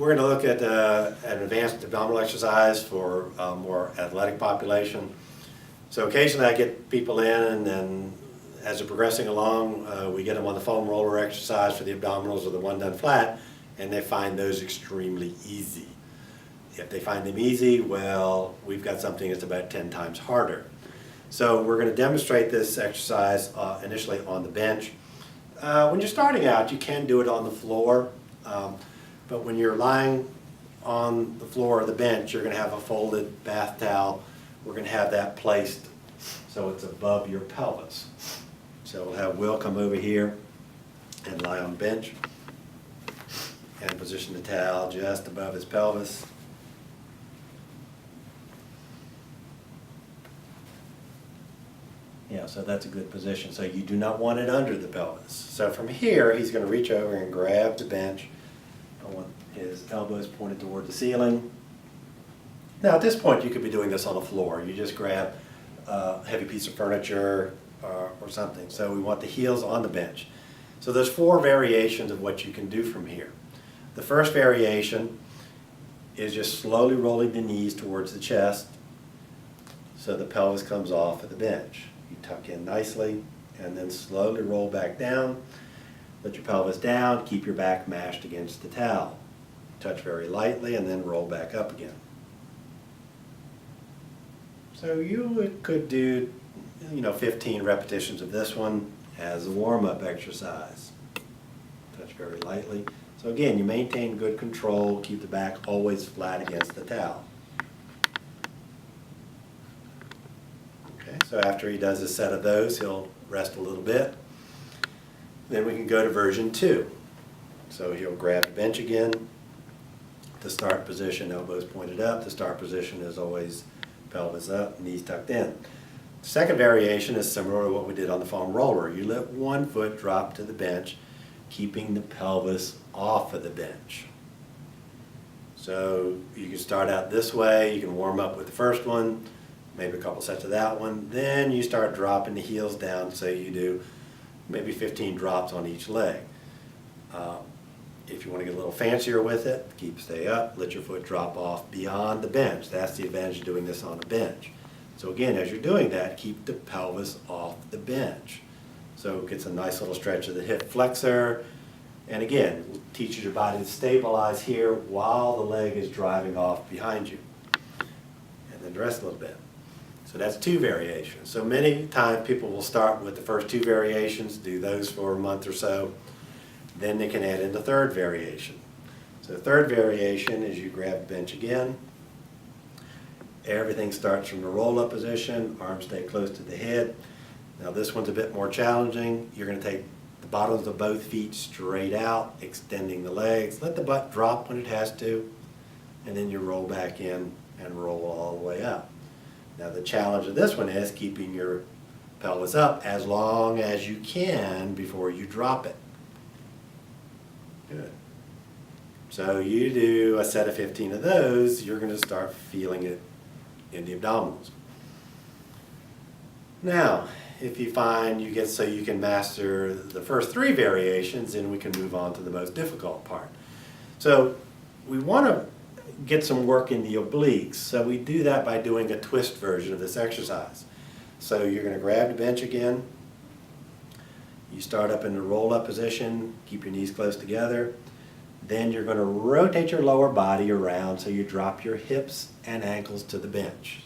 We're going to look at an advanced abdominal exercise for a more athletic population. So occasionally I get people in, and then as they're progressing along, we get them on the foam roller exercise for the abdominals or the one done flat, and they find those extremely easy. If they find them easy, well, we've got something that's about 10 times harder. So we're going to demonstrate this exercise initially on the bench. When you're starting out, you can do it on the floor, but when you're lying on the floor of the bench, you're going to have a folded bath towel. We're going to have that placed so it's above your pelvis. So we'll have Will come over here and lie on the bench and position the towel just above his pelvis. Yeah, so that's a good position. So you do not want it under the pelvis. So from here, he's going to reach over and grab the bench. I want his elbows pointed toward the ceiling. Now at this point, you could be doing this on the floor. You just grab a heavy piece of furniture or something. So we want the heels on the bench. So there's 4 variations of what you can do from here. The first variation is just slowly rolling the knees towards the chest so the pelvis comes off of the bench. You tuck in nicely and then slowly roll back down. Let your pelvis down, keep your back mashed against the towel. Touch very lightly and then roll back up again. So you could do 15 repetitions of this one as a warm-up exercise. Touch very lightly. So again, you maintain good control, keep the back always flat against the towel. Okay, so after he does a set of those, he'll rest a little bit. Then we can go to version 2. So he'll grab the bench again. The start position, elbows pointed up. The start position is always pelvis up, knees tucked in. The second variation is similar to what we did on the foam roller. You let one foot drop to the bench, keeping the pelvis off of the bench. So you can start out this way. You can warm up with the first one, maybe a couple sets of that one. Then you start dropping the heels down, so you do maybe 15 drops on each leg. If you want to get a little fancier with it, stay up, let your foot drop off beyond the bench. That's the advantage of doing this on a bench. So again, as you're doing that, keep the pelvis off the bench. So it gets a nice little stretch of the hip flexor. And again, it teaches your body to stabilize here while the leg is driving off behind you. And then rest a little bit. So that's 2 variations. So many times people will start with the first 2 variations, do those for a month or so. Then they can add in the third variation. So the third variation is you grab the bench again. Everything starts from the roll-up position, arms stay close to the head. Now this one's a bit more challenging. You're going to take the bottoms of both feet straight out, extending the legs. Let the butt drop when it has to, and then you roll back in and roll all the way up. Now the challenge of this one is keeping your pelvis up as long as you can before you drop it. Good. So you do a set of 15 of those, you're going to start feeling it in the abdominals. Now, if you find you get so you can master the first 3 variations, then we can move on to the most difficult part. So we want to get some work in the obliques, so we do that by doing a twist version of this exercise. So you're going to grab the bench again. You start up in the roll-up position, keep your knees close together. Then you're going to rotate your lower body around so you drop your hips and ankles to the bench.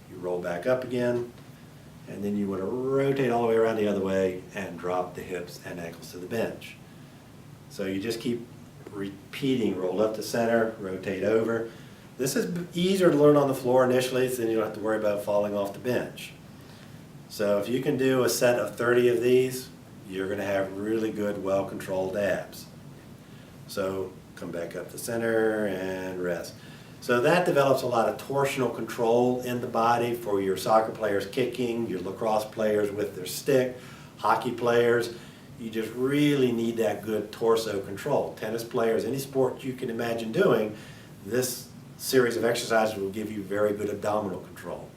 You roll back up again, and then you want to rotate all the way around the other way and drop the hips and ankles to the bench. So you just keep repeating, roll up to center, rotate over. This is easier to learn on the floor initially, so then you don't have to worry about falling off the bench. So if you can do a set of 30 of these, you're going to have really good, well-controlled abs. So come back up to center and rest. So that develops a lot of torsional control in the body for your soccer players kicking, your lacrosse players with their stick, hockey players. You just really need that good torso control. Tennis players, any sport you can imagine doing, this series of exercises will give you very good abdominal control.